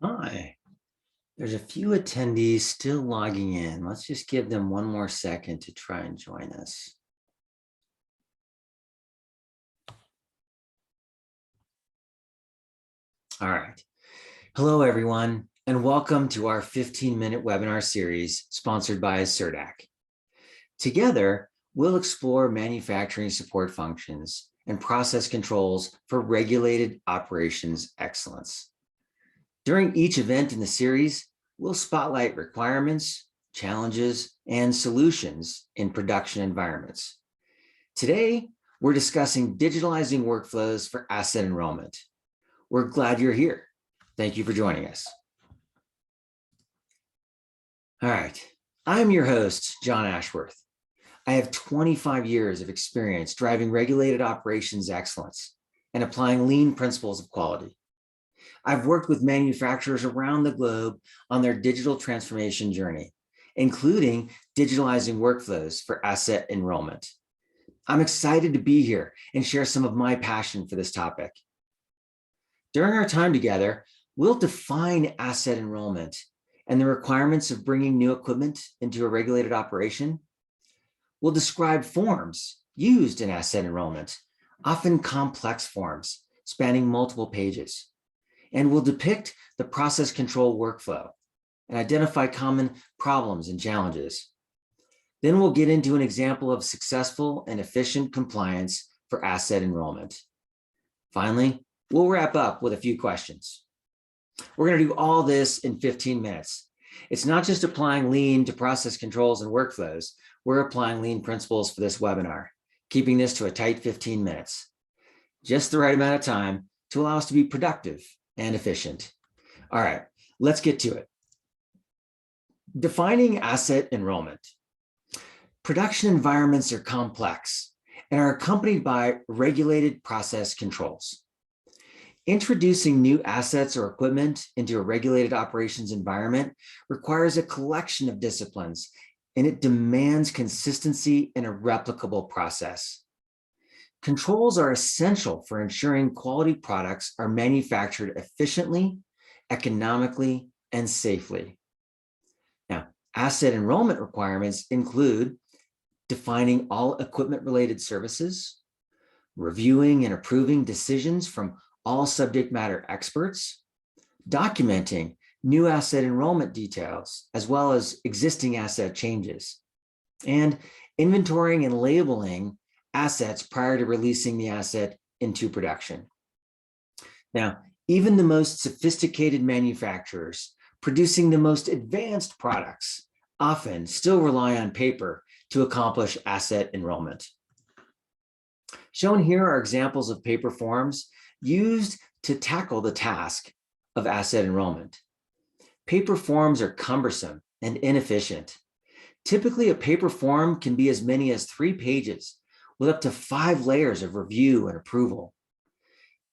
Hi, there's a few attendees still logging in. Let's just give them one more second to try and join us. All right. Hello, everyone, and welcome to our 15-minute webinar series sponsored by CERDAC. Together, we'll explore manufacturing support functions and process controls for regulated operations excellence. During each event in the series, we'll spotlight requirements, challenges, and solutions in production environments. Today, we're discussing digitalizing workflows for asset enrollment. We're glad you're here. Thank you for joining us. All right, I'm your host, John Ashworth. I have 25 years of experience driving regulated operations excellence and applying lean principles of quality. I've worked with manufacturers around the globe on their digital transformation journey, including digitalizing workflows for asset enrollment. I'm excited to be here and share some of my passion for this topic. During our time together, we'll define asset enrollment and the requirements of bringing new equipment into a regulated operation. We'll describe forms used in asset enrollment, often complex forms spanning multiple pages. And we'll depict the process control workflow and identify common problems and challenges. Then we'll get into an example of successful and efficient compliance for asset enrollment. Finally, we'll wrap up with a few questions. We're going to do all this in 15 minutes. It's not just applying lean to process controls and workflows. We're applying lean principles for this webinar, keeping this to a tight 15 minutes. Just the right amount of time to allow us to be productive and efficient. All right, let's get to it. Defining asset enrollment. Production environments are complex and are accompanied by regulated process controls. Introducing new assets or equipment into a regulated operations environment requires a collection of disciplines, and it demands consistency in a replicable process. Controls are essential for ensuring quality products are manufactured efficiently, economically, and safely. Now, asset enrollment requirements include defining all equipment-related services, reviewing and approving decisions from all subject matter experts, documenting new asset enrollment details, as well as existing asset changes, and inventorying and labeling assets prior to releasing the asset into production. Now, even the most sophisticated manufacturers producing the most advanced products often still rely on paper to accomplish asset enrollment. Shown here are examples of paper forms used to tackle the task of asset enrollment. Paper forms are cumbersome and inefficient. Typically, a paper form can be as many as 3 pages with up to 5 layers of review and approval.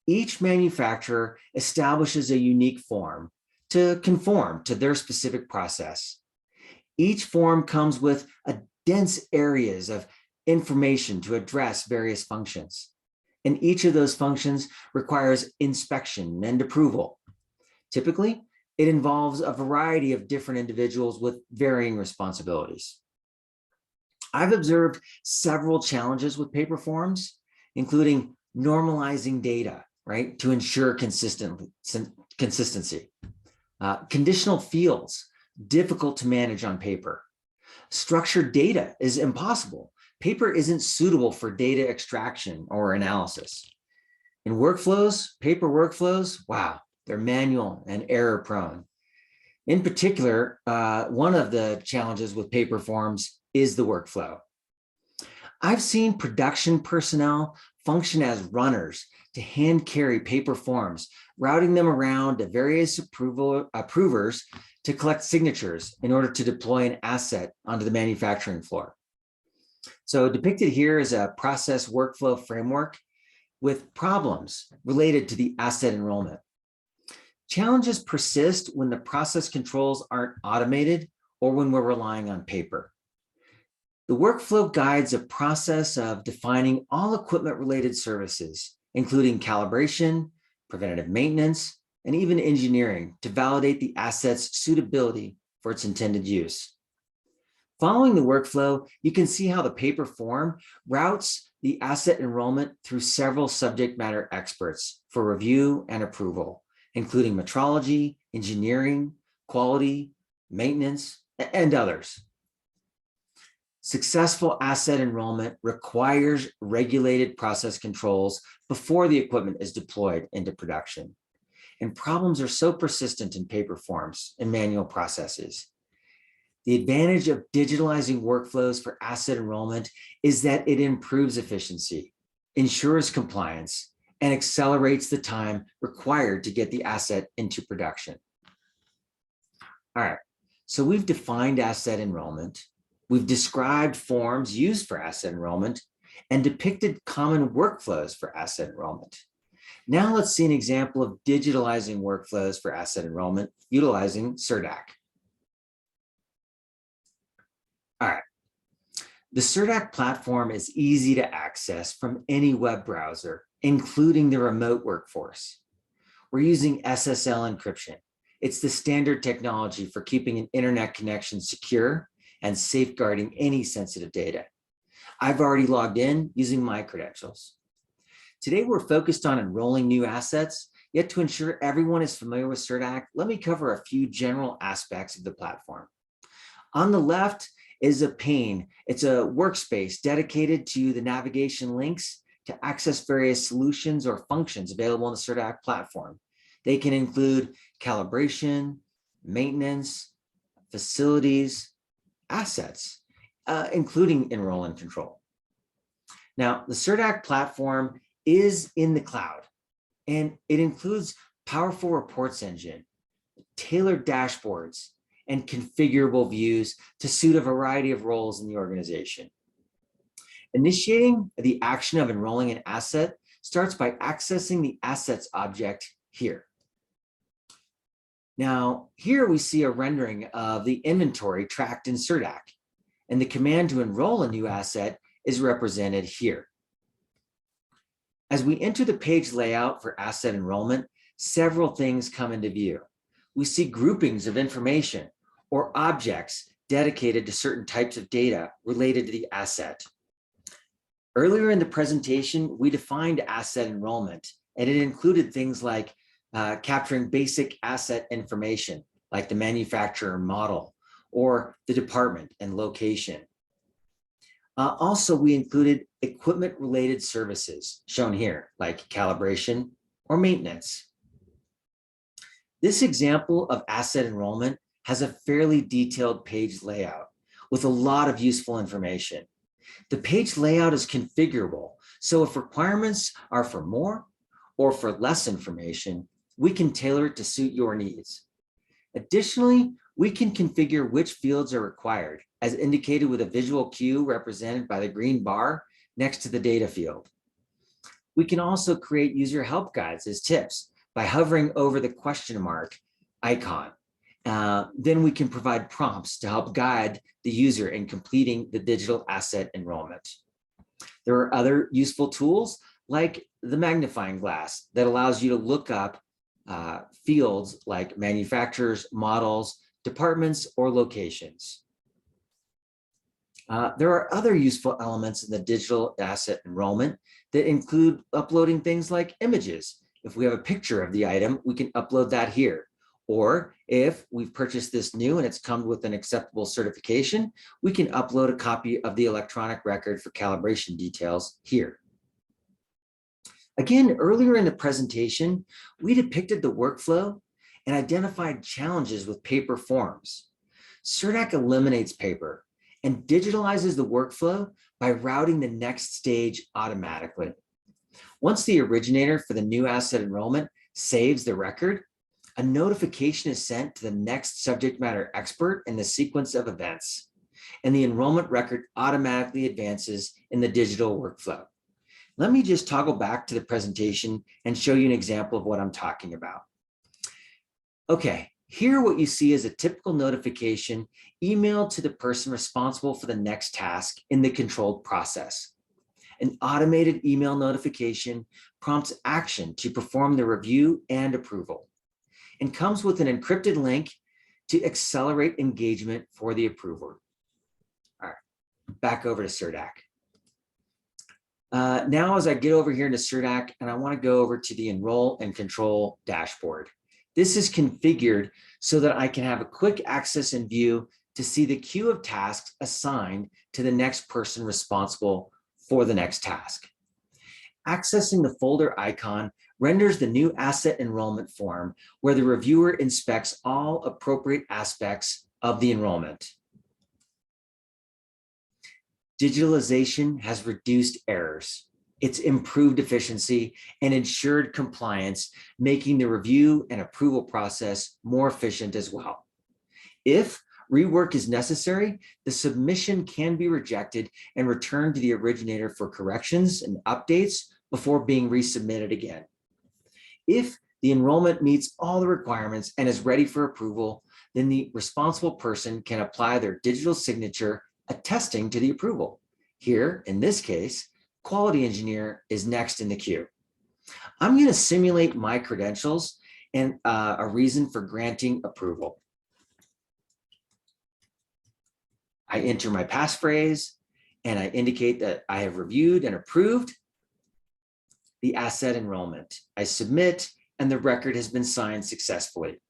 Each manufacturer establishes a unique form to conform to their specific process. Each form comes with a dense areas of information to address various functions. And each of those functions requires inspection and approval. Typically, it involves a variety of different individuals with varying responsibilities. I've observed several challenges with paper forms, including normalizing data, right, to ensure consistency. Conditional fields, difficult to manage on paper. Structured data is impossible. Paper isn't suitable for data extraction or analysis. In workflows, paper workflows, wow, they're manual and error prone. In particular, one of the challenges with paper forms is the workflow. I've seen production personnel function as runners to hand carry paper forms, routing them around to various approvers to collect signatures in order to deploy an asset onto the manufacturing floor. So depicted here is a process workflow framework with problems related to the asset enrollment. Challenges persist when the process controls aren't automated or when we're relying on paper. The workflow guides a process of defining all equipment-related services, including calibration, preventative maintenance, and even engineering to validate the asset's suitability for its intended use. Following the workflow, you can see how the paper form routes the asset enrollment through several subject matter experts for review and approval, including metrology, engineering, quality, maintenance, and others. Successful asset enrollment requires regulated process controls before the equipment is deployed into production. And problems are so persistent in paper forms and manual processes. The advantage of digitalizing workflows for asset enrollment is that it improves efficiency, ensures compliance, and accelerates the time required to get the asset into production. All right, so we've defined asset enrollment. We've described forms used for asset enrollment and depicted common workflows for asset enrollment. Now let's see an example of digitalizing workflows for asset enrollment utilizing CERDAC. All right, the CERDAC platform is easy to access from any web browser, including the remote workforce. We're using SSL encryption. It's the standard technology for keeping an internet connection secure and safeguarding any sensitive data. I've already logged in using my credentials. Today, we're focused on enrolling new assets, yet to ensure everyone is familiar with CERDAC, let me cover a few general aspects of the platform. On the left is a pane. It's a workspace dedicated to the navigation links to access various solutions or functions available on the CERDAC platform. They can include calibration, maintenance, facilities, assets, including enroll and control. Now, the CERDAC platform is in the cloud, and it includes powerful reports engine, tailored dashboards, and configurable views to suit a variety of roles in the organization. Initiating the action of enrolling an asset starts by accessing the assets object here. Now, here we see a rendering of the inventory tracked in CERDAC, and the command to enroll a new asset is represented here. As we enter the page layout for asset enrollment, several things come into view. We see groupings of information or objects dedicated to certain types of data related to the asset. Earlier in the presentation, we defined asset enrollment, and it included things like capturing basic asset information, like the manufacturer model or the department and location. Also, we included equipment-related services shown here, like calibration or maintenance. This example of asset enrollment has a fairly detailed page layout with a lot of useful information. The page layout is configurable, so if requirements are for more or for less information, we can tailor it to suit your needs. Additionally, we can configure which fields are required, as indicated with a visual cue represented by the green bar next to the data field. We can also create user help guides as tips by hovering over the question mark icon. Then we can provide prompts to help guide the user in completing the digital asset enrollment. There are other useful tools like the magnifying glass that allows you to look up fields like manufacturers, models, departments, or locations. There are other useful elements in the digital asset enrollment that include uploading things like images. If we have a picture of the item, we can upload that here. Or if we've purchased this new and it's come with an acceptable certification, we can upload a copy of the electronic record for calibration details here. Again, earlier in the presentation, we depicted the workflow and identified challenges with paper forms. CERDAC eliminates paper and digitalizes the workflow by routing the next stage automatically. Once the originator for the new asset enrollment saves the record, a notification is sent to the next subject matter expert in the sequence of events, and the enrollment record automatically advances in the digital workflow. Let me just toggle back to the presentation and show you an example of what I'm talking about. Okay, here what you see is a typical notification emailed to the person responsible for the next task in the controlled process. An automated email notification prompts action to perform the review and approval. and comes with an encrypted link to accelerate engagement for the approver. All right, back over to CERDAC. Now, as I get over here into CERDAC, and I want to go over to the Enroll and Control dashboard. This is configured so that I can have a quick access and view to see the queue of tasks assigned to the next person responsible for the next task. Accessing the folder icon renders the new asset enrollment form where the reviewer inspects all appropriate aspects of the enrollment. Digitalization has reduced errors. It's improved efficiency and ensured compliance, making the review and approval process more efficient as well. If rework is necessary, the submission can be rejected and returned to the originator for corrections and updates before being resubmitted again. If the enrollment meets all the requirements and is ready for approval, then the responsible person can apply their digital signature attesting to the approval. Here, in this case, quality engineer is next in the queue. I'm going to simulate my credentials and a reason for granting approval. I enter my passphrase and I indicate that I have reviewed and approved the asset enrollment. I submit and the record has been signed successfully.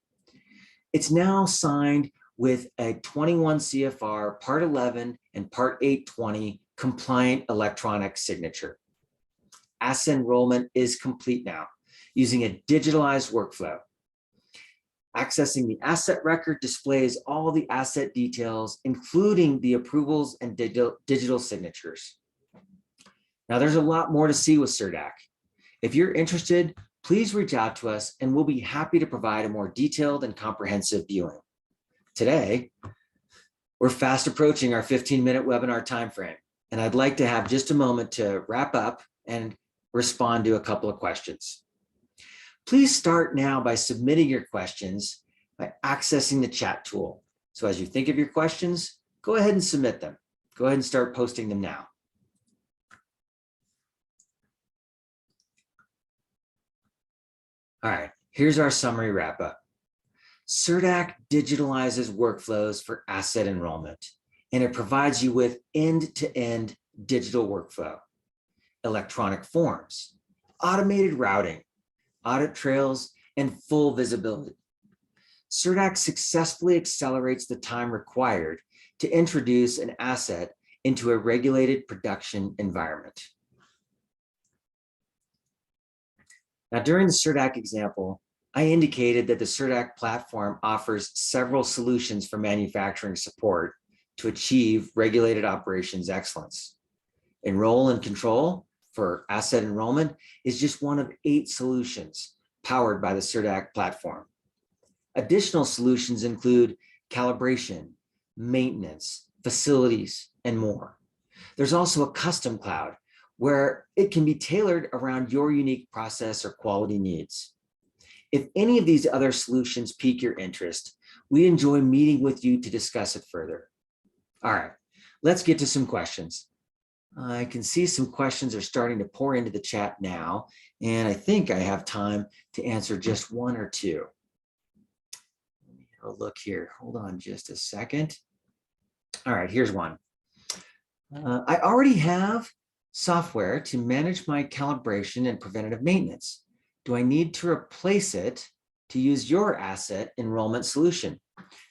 It's now signed with a 21 CFR Part 11 and Part 820 compliant electronic signature. Asset enrollment is complete now using a digitalized workflow. Accessing the asset record displays all the asset details, including the approvals and digital signatures. Now, there's a lot more to see with CERDAC. If you're interested, please reach out to us and we'll be happy to provide a more detailed and comprehensive viewing. Today, we're fast approaching our 15-minute webinar timeframe, and I'd like to have just a moment to wrap up and respond to a couple of questions. Please start now by submitting your questions by accessing the chat tool. So as you think of your questions, go ahead and submit them. Go ahead and start posting them now. All right, here's our summary wrap up. CERDAC digitalizes workflows for asset enrollment, and it provides you with end-to-end digital workflow, electronic forms, automated routing, audit trails, and full visibility. CERDAC successfully accelerates the time required to introduce an asset into a regulated production environment. Now, during the CERDAC example, I indicated that the CERDAC platform offers several solutions for manufacturing support to achieve regulated operations excellence. Enroll and Control for asset enrollment is just one of 8 solutions powered by the CERDAC platform. Additional solutions include calibration, maintenance, facilities, and more. There's also a custom cloud where it can be tailored around your unique process or quality needs. If any of these other solutions pique your interest, we enjoy meeting with you to discuss it further. All right, let's get to some questions. I can see some questions are starting to pour into the chat now, and I think I have time to answer just one or two. Let me have a look here. Hold on just a second. All right, here's one. I already have software to manage my calibration and preventative maintenance. Do I need to replace it to use your asset enrollment solution?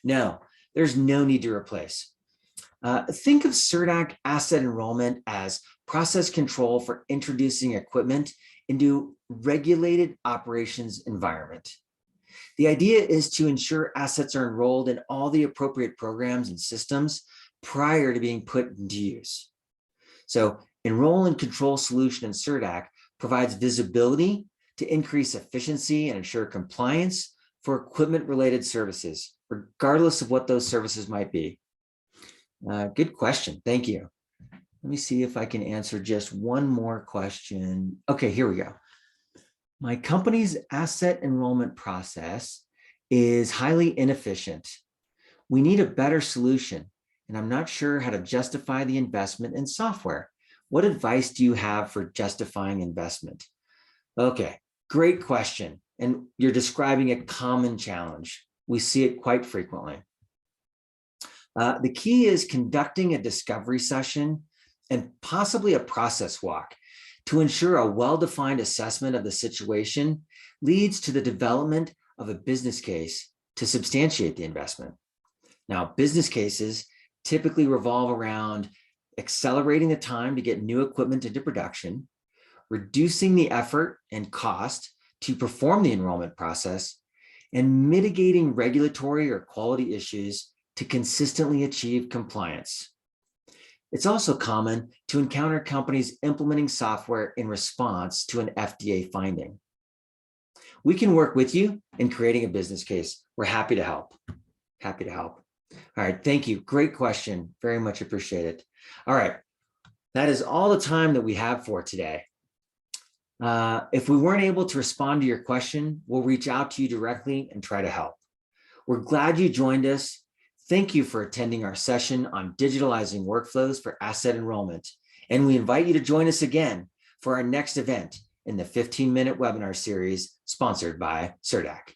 No, there's no need to replace. Think of CERDAC asset enrollment as process control for introducing equipment into regulated operations environment. The idea is to ensure assets are enrolled in all the appropriate programs and systems prior to being put into use. So Enroll and Control solution in CERDAC provides visibility to increase efficiency and ensure compliance for equipment-related services, regardless of what those services might be. Good question. Thank you. Let me see if I can answer just one more question. Okay, here we go. My company's asset enrollment process is highly inefficient. We need a better solution, and I'm not sure how to justify the investment in software. What advice do you have for justifying investment? Okay, Great question. And you're describing a common challenge. We see it quite frequently. The key is conducting a discovery session and possibly a process walk to ensure a well-defined assessment of the situation leads to the development of a business case to substantiate the investment. Now, business cases typically revolve around accelerating the time to get new equipment into production, reducing the effort and cost to perform the enrollment process, and mitigating regulatory or quality issues to consistently achieve compliance. It's also common to encounter companies implementing software in response to an FDA finding. We can work with you in creating a business case. We're happy to help. Happy to help. All right, thank you. Great question. Very much appreciate it. All right, that is all the time that we have for today. If we weren't able to respond to your question, we'll reach out to you directly and try to help. We're glad you joined us. Thank you for attending our session on digitalizing workflows for asset enrollment. And we invite you to join us again for our next event in the 15-minute webinar series sponsored by CERDAC.